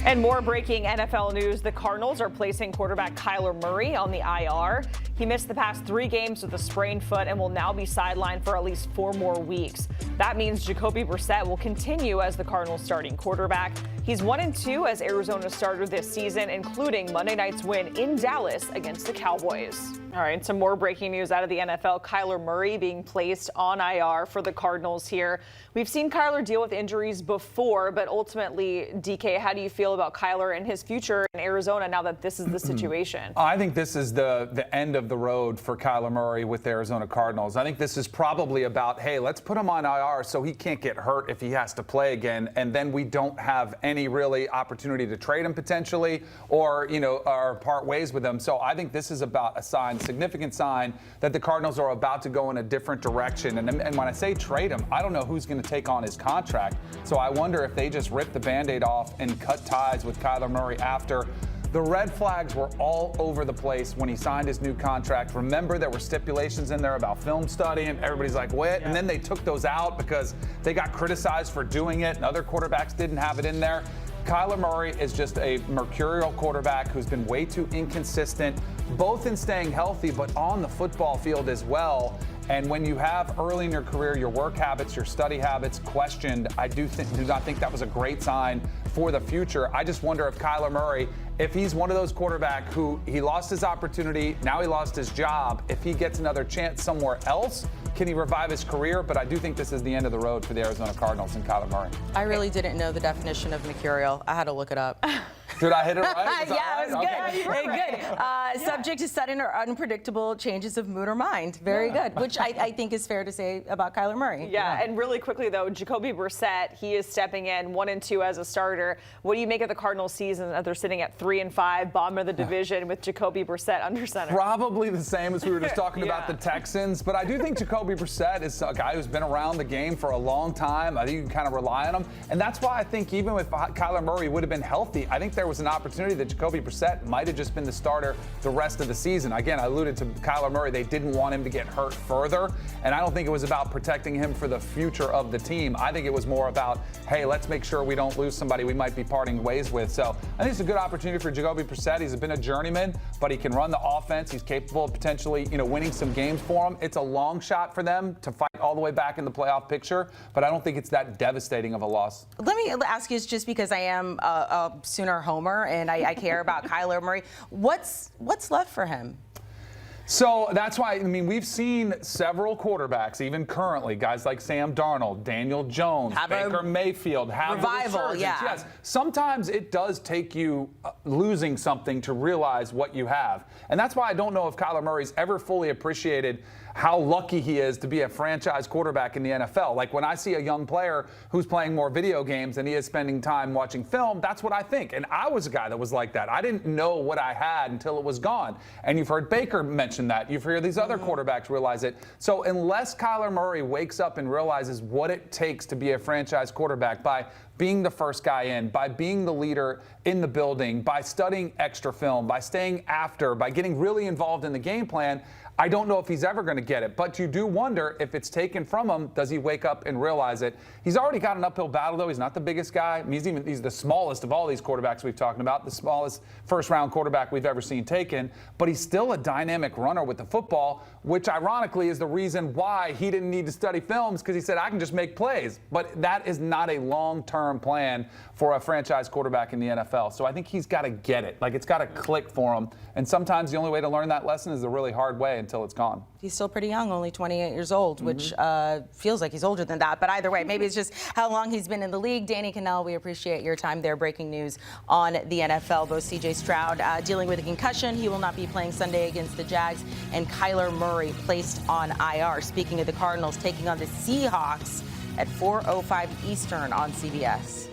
And more breaking NFL news. The Cardinals are placing quarterback Kyler Murray on the IR. He missed the past 3 games with a sprained foot and will now be sidelined for at least 4 more weeks. That means Jacoby Brissett will continue as the Cardinals starting quarterback. He's 1-2 as Arizona starter this season, including Monday night's win in Dallas against the Cowboys. All right, some more breaking news out of the NFL. Kyler Murray being placed on IR for the Cardinals here. We've seen Kyler deal with injuries before, but ultimately, DK, how do you feel about Kyler and his future in Arizona now that this is the situation? I think this is the end of the road for Kyler Murray with the Arizona Cardinals. I think this is probably about, hey, let's put him on IR so he can't get hurt if he has to play again, and then we don't have any really opportunity to trade him potentially or part ways with him. So I think this is about a significant sign that the Cardinals are about to go in a different direction. And when I say trade him, I don't know who's going to take on his contract. So I wonder if they just rip the Band-Aid off and cut ties with Kyler Murray after. The red flags were all over the place when he signed his new contract. Remember, there were stipulations in there about film study, and everybody's like, what? Yeah. And then they took those out because they got criticized for doing it, and other quarterbacks didn't have it in there. Kyler Murray is just a mercurial quarterback who's been way too inconsistent, both in staying healthy, but on the football field as well. And when you have early in your career your work habits, your study habits questioned, I do not think that was a great sign for the future. I just wonder if Kyler Murray, if he's one of those quarterbacks who he lost his opportunity, now he lost his job, if he gets another chance somewhere else, can he revive his career? But I do think this is the end of the road for the Arizona Cardinals and Kyler Murray. I really didn't know the definition of mercurial. I had to look it up. Did I hit it right? Yeah, it was okay. good. Good. Subject to sudden or unpredictable changes of mood or mind. Very good, which I think is fair to say about Kyler Murray. Yeah, and really quickly, though, Jacoby Brissett, he is stepping in 1-2 as a starter. What do you make of the Cardinals season that they're sitting at 3-5, bottom of the division with Jacoby Brissett under center? Probably the same as we were just talking about the Texans, but I do think Jacoby Brissett is a guy who's been around the game for a long time. I think you can kind of rely on him, and that's why I think even if Kyler Murray would have been healthy, I think there was an opportunity that Jacoby Brissett might have just been the starter the rest of the season. Again, I alluded to Kyler Murray. They didn't want him to get hurt further, and I don't think it was about protecting him for the future of the team. I think it was more about, hey, let's make sure we don't lose somebody we might be parting ways with. So I think it's a good opportunity for Jacoby Brissett. He's been a journeyman, but he can run the offense. He's capable of potentially, winning some games for him. It's a long shot for them to fight all the way back in the playoff picture, but I don't think it's that devastating of a loss. Let me ask you, just because I am a Sooner homer and I care about Kyler Murray, what's left for him? So that's why, we've seen several quarterbacks, even currently, guys like Sam Darnold, Daniel Jones, Baker Mayfield, have revival, yeah. Yes, sometimes it does take you losing something to realize what you have. And that's why I don't know if Kyler Murray's ever fully appreciated how lucky he is to be a franchise quarterback in the NFL. Like when I see a young player who's playing more video games than he is spending time watching film, that's what I think. And I was a guy that was like that. I didn't know what I had until it was gone. And you've heard Baker mention that. You've heard these other quarterbacks realize it. So unless Kyler Murray wakes up and realizes what it takes to be a franchise quarterback by being the first guy in, by being the leader in the building, by studying extra film, by staying after, by getting really involved in the game plan, I don't know if he's ever going to get it, but you do wonder if it's taken from him, does he wake up and realize it? He's already got an uphill battle, though. He's not the biggest guy. He's the smallest of all these quarterbacks we've talked about, the smallest first-round quarterback we've ever seen taken, but he's still a dynamic runner with the football, which ironically is the reason why he didn't need to study films, because he said, I can just make plays. But that is not a long-term plan for a franchise quarterback in the NFL. So I think he's got to get it. Like, it's got to click for him. And sometimes the only way to learn that lesson is the really hard way until it's gone. He's still pretty young, only 28 years old, which feels like he's older than that. But either way, maybe it's just how long he's been in the league. Danny Kanell, we appreciate your time there. Breaking news on the NFL. Both C.J. Stroud dealing with a concussion. He will not be playing Sunday against the Jags. And Kyler Murray placed on IR. Speaking of the Cardinals, taking on the Seahawks at 4:05 Eastern on CBS.